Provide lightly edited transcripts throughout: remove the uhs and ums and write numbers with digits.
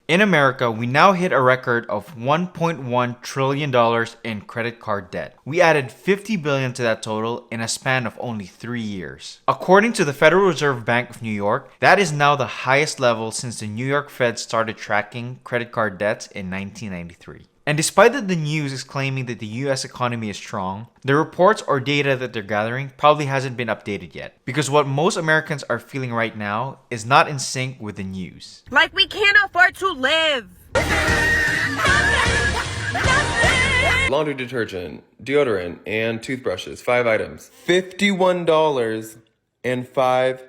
In America, we now hit a record of $1.1 trillion in credit card debt. We added $50 billion to that total in a span of only 3 years. According to the Federal Reserve Bank of New York, that is now the highest level since the New York Fed started tracking credit card debts in 1993. And despite that the news is claiming that the US economy is strong, the reports or data that they're gathering probably hasn't been updated yet. Because what most Americans are feeling right now is not in sync with the news. Like we can't afford to live. Laundry detergent, deodorant, and toothbrushes, 5 items. $51.05.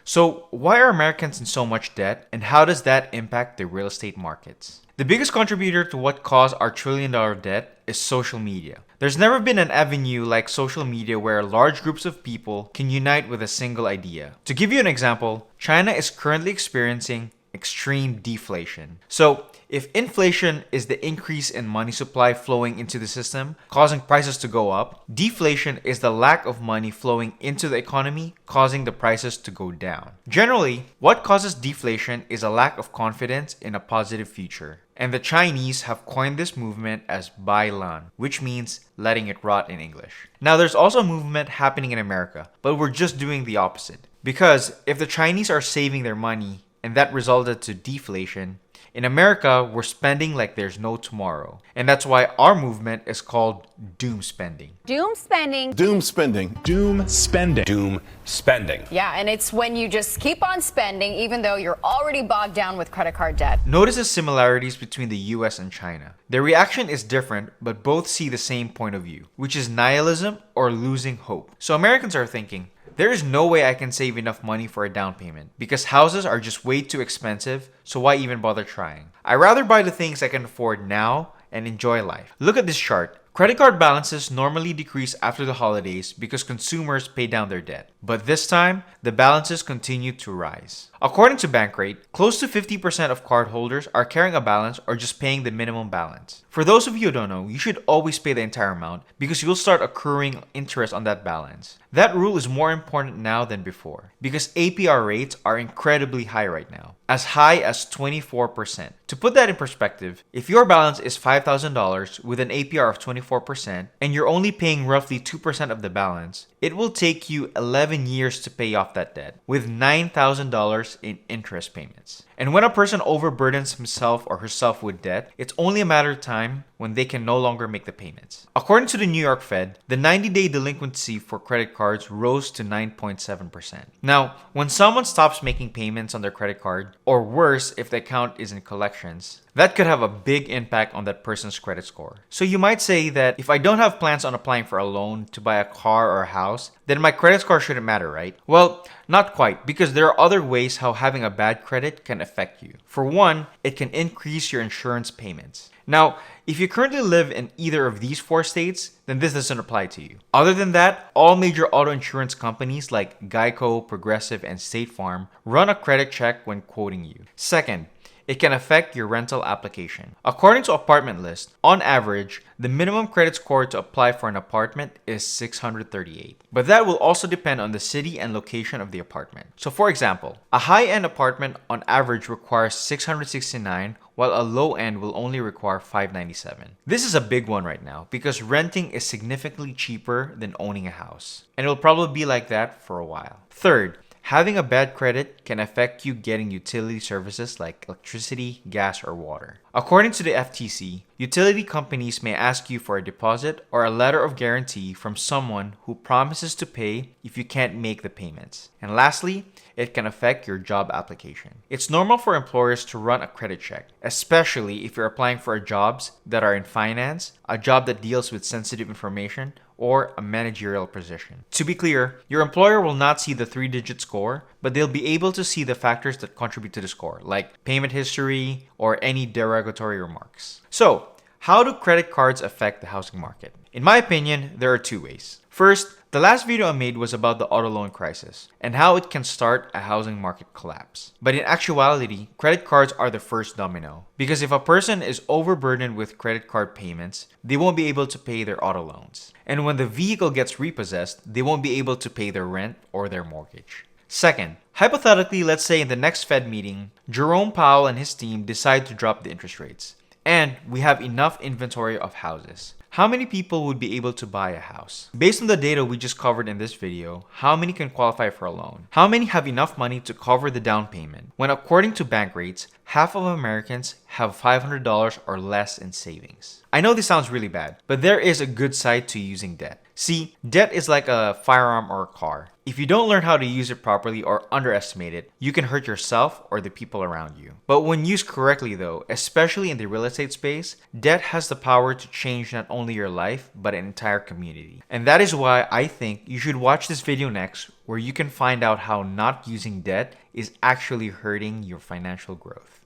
So why are Americans in so much debt, and how does that impact the real estate markets? The biggest contributor to what caused our trillion-dollar debt is social media. There's never been an avenue like social media where large groups of people can unite with a single idea. To give you an example, China is currently experiencing extreme deflation. So if inflation is the increase in money supply flowing into the system, causing prices to go up, deflation is the lack of money flowing into the economy, causing the prices to go down. Generally, what causes deflation is a lack of confidence in a positive future. And the Chinese have coined this movement as bailan, which means letting it rot in English. Now there's also a movement happening in America, but we're just doing the opposite. Because if the Chinese are saving their money and that resulted to deflation, in America, we're spending like there's no tomorrow. And that's why our movement is called doom spending. Doom spending. Doom spending. Doom spending. Doom spending. Yeah, and it's when you just keep on spending even though you're already bogged down with credit card debt. Notice the similarities between the US and China. Their reaction is different, but both see the same point of view, which is nihilism or losing hope. So Americans are thinking, there is no way I can save enough money for a down payment because houses are just way too expensive, so why even bother trying? I'd rather buy the things I can afford now and enjoy life. Look at this chart. Credit card balances normally decrease after the holidays because consumers pay down their debt. But this time, the balances continue to rise. According to Bankrate, close to 50% of cardholders are carrying a balance or just paying the minimum balance. For those of you who don't know, you should always pay the entire amount because you'll start accruing interest on that balance. That rule is more important now than before because APR rates are incredibly high right now, as high as 24%. To put that in perspective, if your balance is $5,000 with an APR of 24% and you're only paying roughly 2% of the balance, it will take you 11 years to pay off that debt with $9,000 in interest payments. And when a person overburdens himself or herself with debt, it's only a matter of time when they can no longer make the payments. According to the New York Fed, the 90-day delinquency for credit cards rose to 9.7%. Now, when someone stops making payments on their credit card, or worse if the account is in collections, that could have a big impact on that person's credit score. So you might say that if I don't have plans on applying for a loan to buy a car or a house, then my credit score shouldn't matter, right? Well, not quite, because there are other ways how having a bad credit can affect you. For one, it can increase your insurance payments. Now, if you currently live in either of these 4 states, then this doesn't apply to you. Other than that, all major auto insurance companies like Geico, Progressive, and State Farm run a credit check when quoting you. Second, it can affect your rental application. According to Apartment List, on average, the minimum credit score to apply for an apartment is 638. But that will also depend on the city and location of the apartment. So for example, a high-end apartment on average requires 669, while a low-end will only require 597. This is a big one right now because renting is significantly cheaper than owning a house. And it will probably be like that for a while. Third, having a bad credit can affect you getting utility services like electricity, gas, or water. According to the FTC, utility companies may ask you for a deposit or a letter of guarantee from someone who promises to pay if you can't make the payments. And lastly, it can affect your job application. It's normal for employers to run a credit check, especially if you're applying for jobs that are in finance, a job that deals with sensitive information, or a managerial position. To be clear, your employer will not see the 3-digit score, but they'll be able to see the factors that contribute to the score, like payment history or any derogatory remarks. So, how do credit cards affect the housing market? In my opinion, there are 2 ways. First, the last video I made was about the auto loan crisis and how it can start a housing market collapse. But in actuality, credit cards are the first domino. Because if a person is overburdened with credit card payments, they won't be able to pay their auto loans. And when the vehicle gets repossessed, they won't be able to pay their rent or their mortgage. Second, hypothetically, let's say in the next Fed meeting, Jerome Powell and his team decide to drop the interest rates, and we have enough inventory of houses. How many people would be able to buy a house? Based on the data we just covered in this video, how many can qualify for a loan? How many have enough money to cover the down payment? When according to bank rates, half of Americans have $500 or less in savings. I know this sounds really bad, but there is a good side to using debt. See, debt is like a firearm or a car. If you don't learn how to use it properly or underestimate it, you can hurt yourself or the people around you. But when used correctly though, especially in the real estate space, debt has the power to change not only your life, but an entire community. And that is why I think you should watch this video next, where you can find out how not using debt is actually hurting your financial growth.